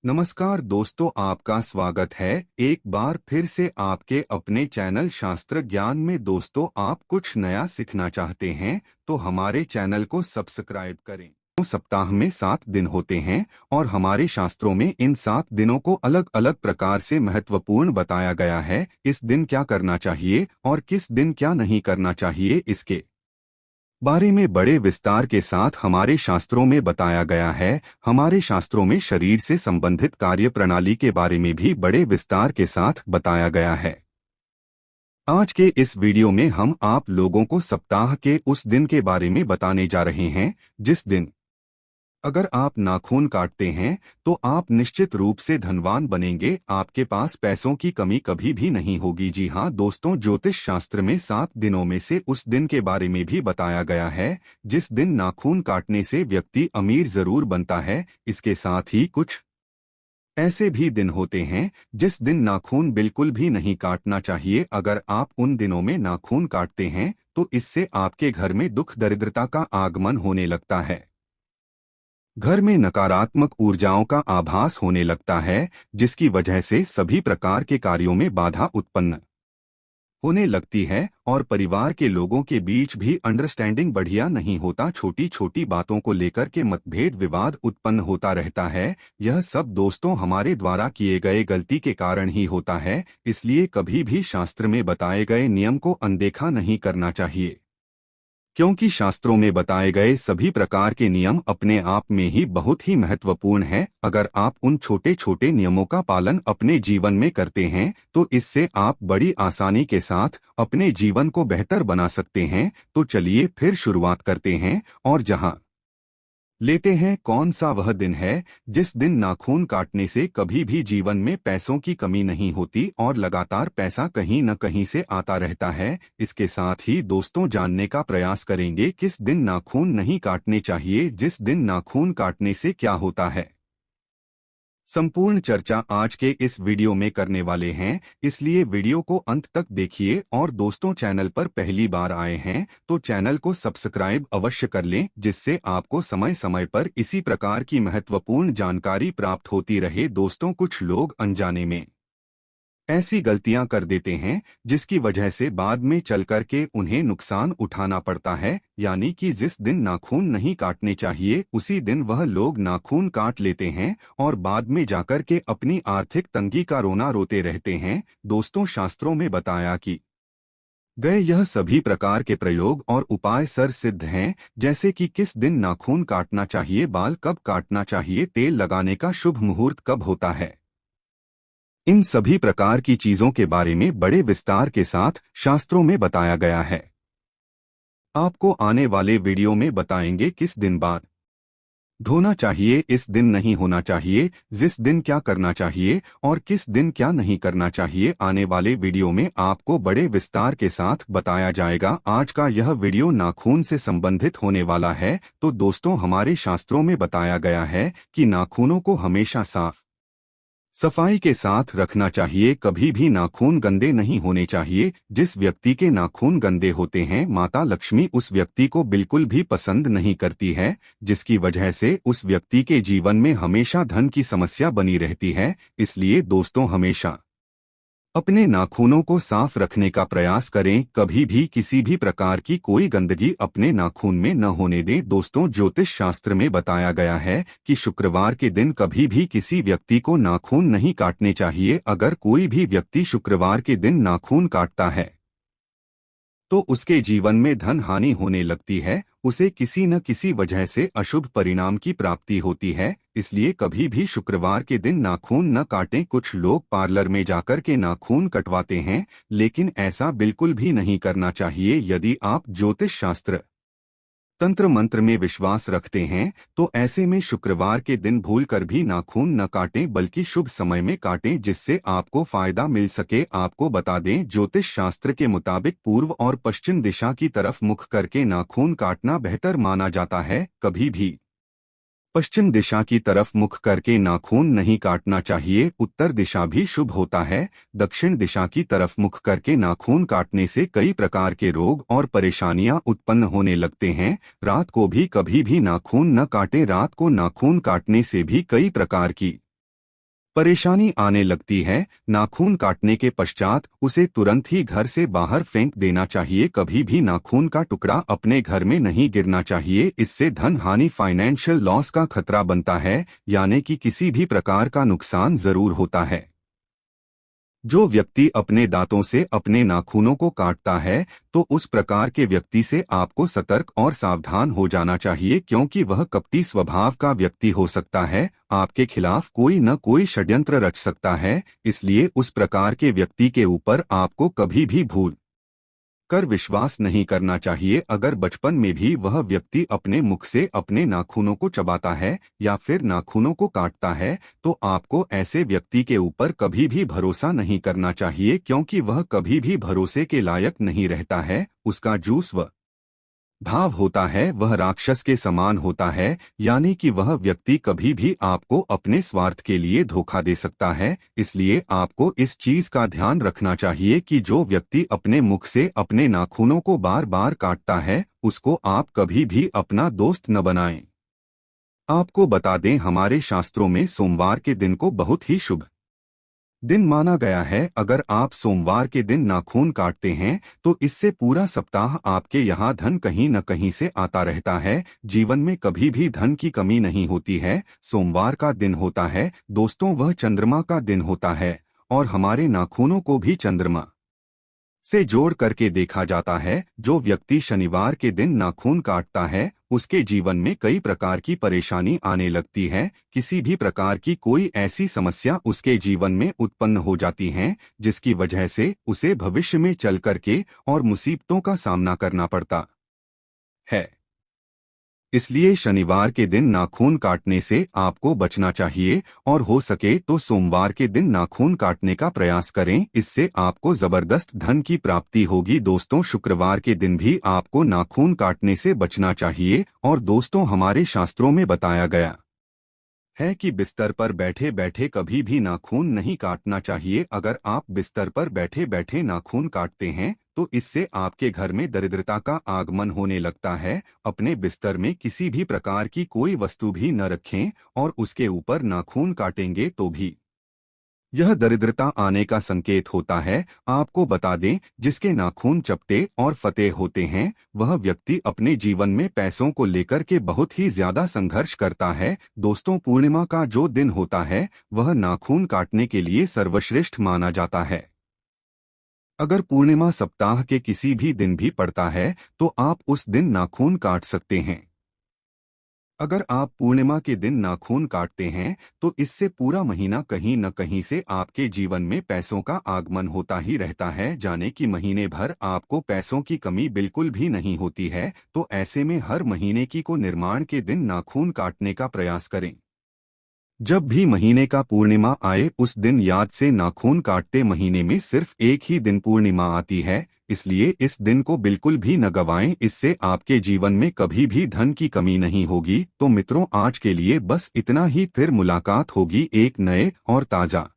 नमस्कार दोस्तों, आपका स्वागत है एक बार फिर से आपके अपने चैनल शास्त्र ज्ञान में। दोस्तों, आप कुछ नया सीखना चाहते हैं तो हमारे चैनल को सब्सक्राइब करें। सप्ताह में 7 दिन होते हैं और हमारे शास्त्रों में इन 7 दिनों को अलग अलग प्रकार से महत्वपूर्ण बताया गया है। इस दिन क्या करना चाहिए और किस दिन क्या नहीं करना चाहिए, इसके बारे में बड़े विस्तार के साथ हमारे शास्त्रों में बताया गया है। हमारे शास्त्रों में शरीर से संबंधित कार्य प्रणाली के बारे में भी बड़े विस्तार के साथ बताया गया है। आज के इस वीडियो में हम आप लोगों को सप्ताह के उस दिन के बारे में बताने जा रहे हैं जिस दिन अगर आप नाखून काटते हैं तो आप निश्चित रूप से धनवान बनेंगे। आपके पास पैसों की कमी कभी भी नहीं होगी। जी हाँ दोस्तों, ज्योतिष शास्त्र में 7 दिनों में से उस दिन के बारे में भी बताया गया है जिस दिन नाखून काटने से व्यक्ति अमीर जरूर बनता है। इसके साथ ही कुछ ऐसे भी दिन होते हैं जिस दिन नाखून बिल्कुल भी नहीं काटना चाहिए। अगर आप उन दिनों में नाखून काटते हैं तो इससे आपके घर में दुख दरिद्रता का आगमन होने लगता है। घर में नकारात्मक ऊर्जाओं का आभास होने लगता है जिसकी वजह से सभी प्रकार के कार्यों में बाधा उत्पन्न होने लगती है और परिवार के लोगों के बीच भी अंडरस्टैंडिंग बढ़िया नहीं होता। छोटी छोटी बातों को लेकर के मतभेद विवाद उत्पन्न होता रहता है। यह सब दोस्तों हमारे द्वारा किए गए गलती के कारण ही होता है। इसलिए कभी भी शास्त्र में बताए गए नियम को अनदेखा नहीं करना चाहिए, क्योंकि शास्त्रों में बताए गए सभी प्रकार के नियम अपने आप में ही बहुत ही महत्वपूर्ण हैं। अगर आप उन छोटे छोटे नियमों का पालन अपने जीवन में करते हैं तो इससे आप बड़ी आसानी के साथ अपने जीवन को बेहतर बना सकते हैं। तो चलिए फिर शुरुआत करते हैं और जहां लेते हैं कौन सा वह दिन है जिस दिन नाखून काटने से कभी भी जीवन में पैसों की कमी नहीं होती और लगातार पैसा कहीं न कहीं से आता रहता है। इसके साथ ही दोस्तों जानने का प्रयास करेंगे किस दिन नाखून नहीं काटने चाहिए, जिस दिन नाखून काटने से क्या होता है। संपूर्ण चर्चा आज के इस वीडियो में करने वाले हैं, इसलिए वीडियो को अंत तक देखिए। और दोस्तों, चैनल पर पहली बार आए हैं तो चैनल को सब्सक्राइब अवश्य कर लें, जिससे आपको समय समय पर इसी प्रकार की महत्वपूर्ण जानकारी प्राप्त होती रहे। दोस्तों, कुछ लोग अनजाने में ऐसी गलतियां कर देते हैं जिसकी वजह से बाद में चल कर के उन्हें नुकसान उठाना पड़ता है। यानी कि जिस दिन नाखून नहीं काटने चाहिए उसी दिन वह लोग नाखून काट लेते हैं और बाद में जाकर के अपनी आर्थिक तंगी का रोना रोते रहते हैं। दोस्तों, शास्त्रों में बताया कि गए यह सभी प्रकार के प्रयोग और उपाय सर सिद्ध हैं, जैसे कि किस दिन नाखून काटना चाहिए, बाल कब काटना चाहिए, तेल लगाने का शुभ मुहूर्त कब होता है। इन सभी प्रकार की चीजों के बारे में बड़े विस्तार के साथ शास्त्रों में बताया गया है। आपको आने वाले वीडियो में बताएंगे किस दिन बाल धोना चाहिए, इस दिन नहीं होना चाहिए, जिस दिन क्या करना चाहिए और किस दिन क्या नहीं करना चाहिए। आने वाले वीडियो में आपको बड़े विस्तार के साथ बताया जाएगा। आज का यह वीडियो नाखून से संबंधित होने वाला है। तो दोस्तों, हमारे शास्त्रों में बताया गया है कि नाखूनों को हमेशा साफ सफाई के साथ रखना चाहिए। कभी भी नाखून गंदे नहीं होने चाहिए। जिस व्यक्ति के नाखून गंदे होते हैं, माता लक्ष्मी उस व्यक्ति को बिल्कुल भी पसंद नहीं करती है, जिसकी वजह से उस व्यक्ति के जीवन में हमेशा धन की समस्या बनी रहती है। इसलिए दोस्तों, हमेशा अपने नाखूनों को साफ रखने का प्रयास करें। कभी भी किसी भी प्रकार की कोई गंदगी अपने नाखून में न होने दें। दोस्तों, ज्योतिष शास्त्र में बताया गया है कि शुक्रवार के दिन कभी भी किसी व्यक्ति को नाखून नहीं काटने चाहिए। अगर कोई भी व्यक्ति शुक्रवार के दिन नाखून काटता है तो उसके जीवन में धन हानि होने लगती है, उसे किसी न किसी वजह से अशुभ परिणाम की प्राप्ति होती है। इसलिए कभी भी शुक्रवार के दिन नाखून न काटें। कुछ लोग पार्लर में जाकर के नाखून कटवाते हैं, लेकिन ऐसा बिल्कुल भी नहीं करना चाहिए। यदि आप ज्योतिष शास्त्र तंत्र मंत्र में विश्वास रखते हैं तो ऐसे में शुक्रवार के दिन भूल कर भी नाखून न काटें, बल्कि शुभ समय में काटें, जिससे आपको फायदा मिल सके। आपको बता दें, ज्योतिष शास्त्र के मुताबिक पूर्व और पश्चिम दिशा की तरफ मुख करके नाखून काटना बेहतर माना जाता है। कभी भी पश्चिम दिशा की तरफ मुख करके नाखून नहीं काटना चाहिए। उत्तर दिशा भी शुभ होता है। दक्षिण दिशा की तरफ मुख करके नाखून काटने से कई प्रकार के रोग और परेशानियां उत्पन्न होने लगते हैं। रात को भी कभी भी नाखून न काटें। रात को नाखून काटने से भी कई प्रकार की परेशानी आने लगती है। नाखून काटने के पश्चात उसे तुरंत ही घर से बाहर फेंक देना चाहिए। कभी भी नाखून का टुकड़ा अपने घर में नहीं गिरना चाहिए। इससे धन हानि, फाइनेंशियल लॉस का खतरा बनता है, यानी कि किसी भी प्रकार का नुकसान जरूर होता है। जो व्यक्ति अपने दांतों से अपने नाखूनों को काटता है, तो उस प्रकार के व्यक्ति से आपको सतर्क और सावधान हो जाना चाहिए, क्योंकि वह कपटी स्वभाव का व्यक्ति हो सकता है। आपके खिलाफ कोई न कोई षड्यंत्र रच सकता है। इसलिए उस प्रकार के व्यक्ति के ऊपर आपको कभी भी भूल कर विश्वास नहीं करना चाहिए। अगर बचपन में भी वह व्यक्ति अपने मुख से अपने नाखूनों को चबाता है या फिर नाखूनों को काटता है, तो आपको ऐसे व्यक्ति के ऊपर कभी भी भरोसा नहीं करना चाहिए, क्योंकि वह कभी भी भरोसे के लायक नहीं रहता है। उसका जो भाव होता है वह राक्षस के समान होता है, यानी कि वह व्यक्ति कभी भी आपको अपने स्वार्थ के लिए धोखा दे सकता है। इसलिए आपको इस चीज का ध्यान रखना चाहिए कि जो व्यक्ति अपने मुख से अपने नाखूनों को बार बार काटता है, उसको आप कभी भी अपना दोस्त न बनाएं। आपको बता दें, हमारे शास्त्रों में सोमवार के दिन को बहुत ही शुभ दिन माना गया है। अगर आप सोमवार के दिन नाखून काटते हैं, तो इससे पूरा सप्ताह आपके यहाँ धन कहीं न कहीं से आता रहता है। जीवन में कभी भी धन की कमी नहीं होती है। सोमवार का दिन होता है दोस्तों, वह चंद्रमा का दिन होता है, और हमारे नाखूनों को भी चंद्रमा से जोड़ करके देखा जाता है। जो व्यक्ति शनिवार के दिन नाखून काटता है, उसके जीवन में कई प्रकार की परेशानी आने लगती है। किसी भी प्रकार की कोई ऐसी समस्या उसके जीवन में उत्पन्न हो जाती है, जिसकी वजह से उसे भविष्य में चल करके और मुसीबतों का सामना करना पड़ता है। इसलिए शनिवार के दिन नाखून काटने से आपको बचना चाहिए, और हो सके तो सोमवार के दिन नाखून काटने का प्रयास करें। इससे आपको जबरदस्त धन की प्राप्ति होगी। दोस्तों, शुक्रवार के दिन भी आपको नाखून काटने से बचना चाहिए। और दोस्तों, हमारे शास्त्रों में बताया गया है कि बिस्तर पर बैठे बैठे कभी भी नाखून नहीं काटना चाहिए। अगर आप बिस्तर पर बैठे बैठे नाखून काटते हैं, तो इससे आपके घर में दरिद्रता का आगमन होने लगता है। अपने बिस्तर में किसी भी प्रकार की कोई वस्तु भी न रखें, और उसके ऊपर नाखून काटेंगे तो भी यह दरिद्रता आने का संकेत होता है। आपको बता दें, जिसके नाखून चपटे और फतेह होते हैं, वह व्यक्ति अपने जीवन में पैसों को लेकर के बहुत ही ज्यादा संघर्ष करता है। दोस्तों, पूर्णिमा का जो दिन होता है, वह नाखून काटने के लिए सर्वश्रेष्ठ माना जाता है। अगर पूर्णिमा सप्ताह के किसी भी दिन भी पड़ता है, तो आप उस दिन नाखून काट सकते हैं। अगर आप पूर्णिमा के दिन नाखून काटते हैं, तो इससे पूरा महीना कहीं न कहीं से आपके जीवन में पैसों का आगमन होता ही रहता है। जाने कि महीने भर आपको पैसों की कमी बिल्कुल भी नहीं होती है। तो ऐसे में हर महीने की को निर्माण के दिन नाखून काटने का प्रयास करें। जब भी महीने का पूर्णिमा आए, उस दिन याद से नाखून काटते। महीने में सिर्फ एक ही दिन पूर्णिमा आती है, इसलिए इस दिन को बिल्कुल भी न गवाएं। इससे आपके जीवन में कभी भी धन की कमी नहीं होगी। तो मित्रों, आज के लिए बस इतना ही। फिर मुलाकात होगी एक नए और ताजा